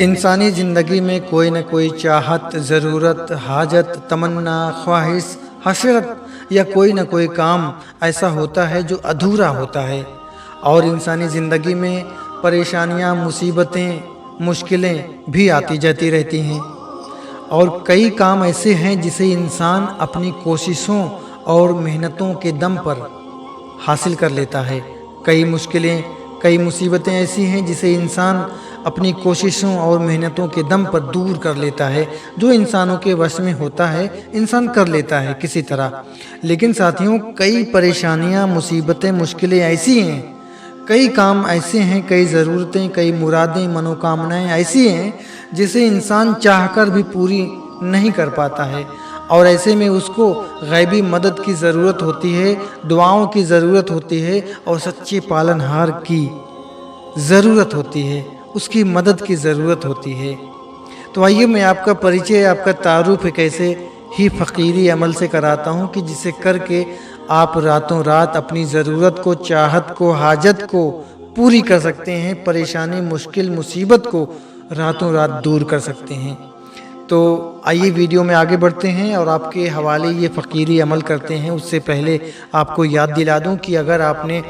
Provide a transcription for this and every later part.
इंसानी ज़िंदगी में कोई न कोई चाहत, ज़रूरत, हाजत, तमन्ना, ख्वाहिश, हसरत या कोई न कोई काम ऐसा होता है जो अधूरा होता है। और इंसानी ज़िंदगी में परेशानियां, मुसीबतें, मुश्किलें भी आती जाती रहती हैं। और कई काम ऐसे हैं जिसे इंसान अपनी कोशिशों और मेहनतों के दम पर हासिल कर लेता है। कई मुश्किलें, कई मुसीबतें ऐसी हैं जिसे इंसान अपनी कोशिशों और मेहनतों के दम पर दूर कर लेता है। जो इंसानों के वश में होता है इंसान कर लेता है किसी तरह। लेकिन साथियों, कई परेशानियां, मुसीबतें, मुश्किलें ऐसी हैं, कई काम ऐसे हैं, कई ज़रूरतें, कई मुरादें, मनोकामनाएं ऐसी हैं जिसे इंसान चाहकर भी पूरी नहीं कर पाता है। और ऐसे में उसको गैबी मदद की ज़रूरत होती है, दुआओं की ज़रूरत होती है और सच्चे पालनहार की ज़रूरत होती है, उसकी मदद की ज़रूरत होती है। तो आइए मैं आपका परिचय, आपका तारुफ एक ऐसे ही फ़कीरी अमल से कराता हूँ कि जिसे करके आप रातों रात अपनी ज़रूरत को, चाहत को, हाजत को पूरी कर सकते हैं, परेशानी, मुश्किल, मुसीबत को रातों रात दूर कर सकते हैं। तो आइए वीडियो में आगे बढ़ते हैं और आपके हवाले ये फ़कीरी अमल करते हैं। उससे पहले आपको याद दिला दूं कि अगर आपने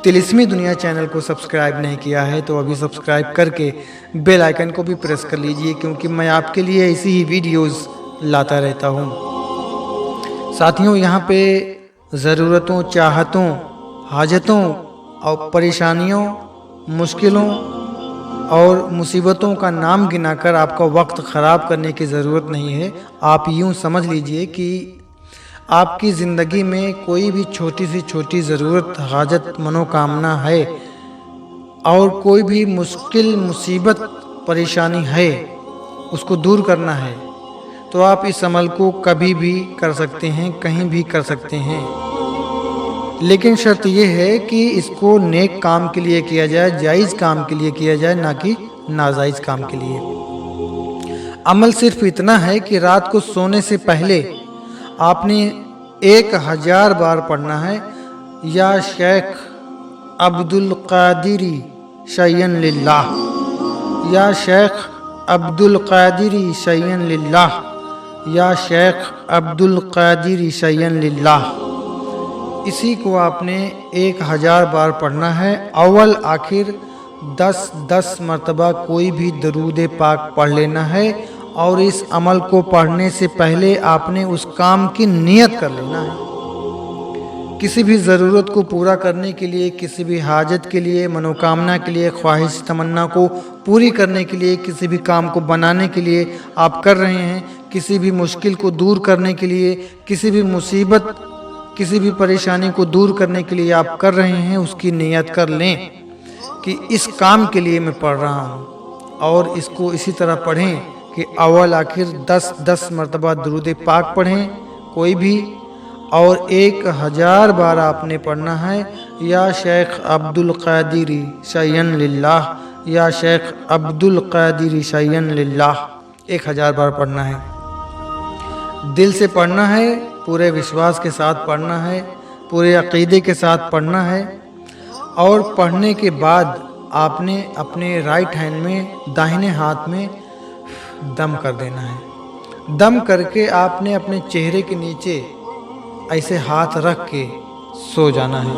तिलिस्मी दुनिया चैनल को सब्सक्राइब नहीं किया है तो अभी सब्सक्राइब करके बेल आइकन को भी प्रेस कर लीजिए, क्योंकि मैं आपके लिए ऐसी ही वीडियोस लाता रहता हूँ। साथियों, यहाँ पे ज़रूरतों, चाहतों, हाजतों और परेशानियों, मुश्किलों और मुसीबतों का नाम गिनाकर आपका वक्त ख़राब करने की ज़रूरत नहीं है। आप यूँ समझ लीजिए कि आपकी ज़िंदगी में कोई भी छोटी से छोटी ज़रूरत, हाजत, मनोकामना है और कोई भी मुश्किल, मुसीबत, परेशानी है, उसको दूर करना है तो आप इस अमल को कभी भी कर सकते हैं, कहीं भी कर सकते हैं। लेकिन शर्त यह है कि इसको नेक काम के लिए किया जाए, जायज़ काम के लिए किया जाए, ना कि नाजायज़ काम के लिए। अमल सिर्फ इतना है कि रात को सोने से पहले आपने 1000 बार पढ़ना है, या शेख अब्दुल कादिरी शय्यन लिल्लाह, या शेख अब्दुल कादिरी शय्यन लिल्लाह, या शेख अब्दुल कादिरी शय्यन लिल्लाह। इसी को आपने 1000 बार पढ़ना है। अव्वल आखिर 10-10 मरतबा कोई भी दरूद पाक पढ़ लेना है। और इस अमल को पढ़ने से पहले आपने उस काम की नियत कर लेना है। किसी भी ज़रूरत को पूरा करने के लिए, किसी भी हाजत के लिए, मनोकामना के लिए, ख्वाहिश, तमन्ना को पूरी करने के लिए, किसी भी काम को बनाने के लिए आप कर रहे हैं, किसी भी मुश्किल को दूर करने के लिए, किसी भी मुसीबत, किसी भी परेशानी को दूर करने के लिए आप कर रहे हैं, उसकी नियत कर लें कि इस काम के लिए मैं पढ़ रहा हूँ। और इसको इसी तरह पढ़ें कि अव्वल आखिर 10-10 मरतबा दरूद पाक पढ़ें कोई भी, और 1000 बार आपने पढ़ना है, या शेख अब्दुल कादिरी शय्यन लिल्लाह, या शेख अब्दुल कादिरी शय्यन लिल्लाह 1000 बार पढ़ना है। दिल से पढ़ना है, पूरे विश्वास के साथ पढ़ना है, पूरे अक़ीदे के साथ पढ़ना है। और पढ़ने के बाद आपने अपने राइट हैंड में, दाहिने हाथ में दम कर देना है। दम करके आपने अपने चेहरे के नीचे ऐसे हाथ रख के सो जाना है।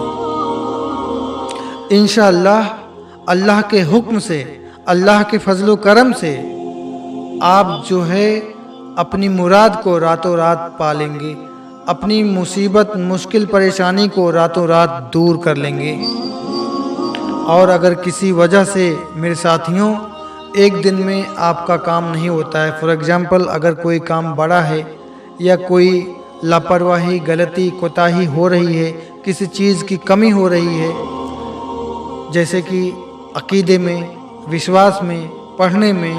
इंशाअल्लाह अल्लाह के हुक्म से, अल्लाह के फजलो करम से आप जो है अपनी मुराद को रातों रात पा लेंगे, अपनी मुसीबत, मुश्किल, परेशानी को रातों रात दूर कर लेंगे। और अगर किसी वजह से मेरे साथियों एक दिन में आपका काम नहीं होता है, फॉर एग्ज़ाम्पल अगर कोई काम बड़ा है या कोई लापरवाही, गलती, कोताही हो रही है, किसी चीज़ की कमी हो रही है, जैसे कि अक़ीदे में, विश्वास में, पढ़ने में,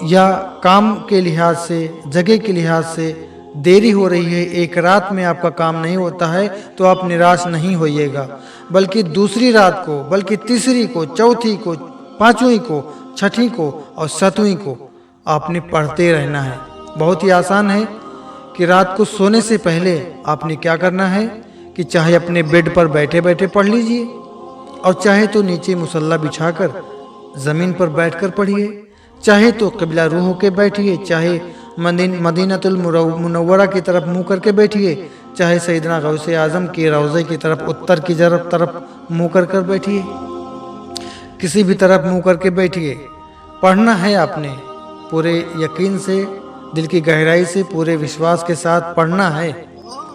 या काम के लिहाज से, जगह के लिहाज से देरी हो रही है, एक रात में आपका काम नहीं होता है, तो आप निराश नहीं होइएगा, बल्कि दूसरी रात को, बल्कि तीसरी को, चौथी को, पाँचवीं को, छठी को और सातवीं को आपने पढ़ते रहना है। बहुत ही आसान है कि रात को सोने से पहले आपने क्या करना है कि चाहे अपने बेड पर बैठे बैठे पढ़ लीजिए, और चाहे तो नीचे मुसल्ला बिछाकर ज़मीन पर बैठकर पढ़िए, चाहे तो क़िबला रूह होके बैठिए, चाहे मदीनतुल मुनव्वरा की तरफ मुँह करके बैठिए, चाहे सैयदना गौसे आज़म के रौज़े की तरफ उत्तर की तरफ मुँह कर बैठिए, किसी भी तरफ मुँह करके बैठिए। पढ़ना है आपने पूरे यकीन से, दिल की गहराई से, पूरे विश्वास के साथ पढ़ना है,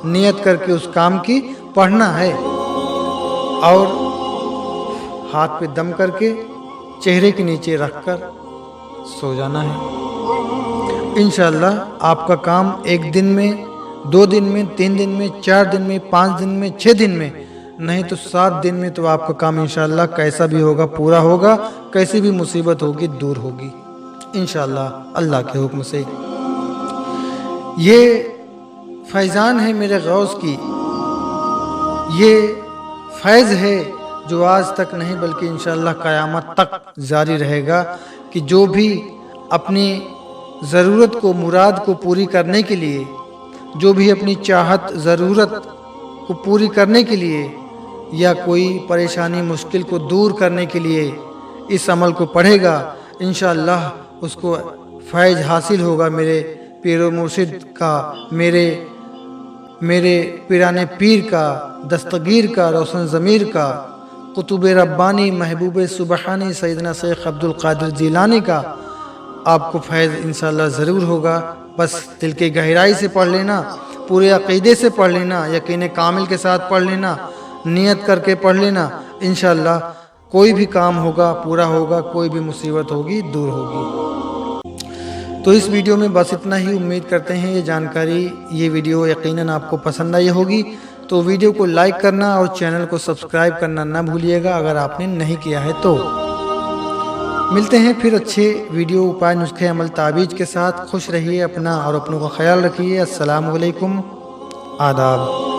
नियत करके उस काम की पढ़ना है और हाथ पे दम करके चेहरे के नीचे रखकर सो जाना है। इंशाअल्लाह आपका काम 1 दिन में, 2 दिन में, 3 दिन में, 4 दिन में, 5 दिन में, 6 दिन में, नहीं तो 7 दिन में तो आपका काम इंशाअल्लाह कैसा भी होगा पूरा होगा, कैसी भी मुसीबत होगी दूर होगी इंशाअल्लाह अल्लाह के हुक्म से। ये फैज़ान है मेरे गौस की, ये फैज़ है जो आज तक नहीं बल्कि इंशाअल्लाह क़यामत तक जारी रहेगा कि जो भी अपनी ज़रूरत को, मुराद को पूरी करने के लिए, जो भी अपनी चाहत ज़रूरत को पूरी करने के लिए या कोई परेशानी मुश्किल को दूर करने के लिए इस अमल को पढ़ेगा, इंशाअल्लाह उसको फैज़ हासिल होगा मेरे पीर मुर्शिद का, मेरे पीराने पीर का, दस्तगीर का, रोशन ज़मीर का, कुतुब रब्बानी महबूब सुबहानी सैयदना शेख अब्दुल कादिर जिलानी का आपको फैज़ इंशाअल्लाह ज़रूर होगा। बस दिल की गहराई से पढ़ लेना, पूरे अक़ीदे से पढ़ लेना, यकीन कामिल के साथ पढ़ लेना, नियत करके पढ़ लेना, इंशाअल्लाह कोई भी काम होगा पूरा होगा, कोई भी मुसीबत होगी दूर होगी। तो इस वीडियो में बस इतना ही। उम्मीद करते हैं ये जानकारी, ये वीडियो यकीनन आपको पसंद आई होगी। तो वीडियो को लाइक करना और चैनल को सब्सक्राइब करना ना भूलिएगा अगर आपने नहीं किया है तो। मिलते हैं फिर अच्छे वीडियो, उपाय, नुस्खे, अमल, ताबीज़ के साथ। खुश रहिए, अपना और अपनों का ख्याल रखिए। अस्सलामु अलैकुम, आदाब।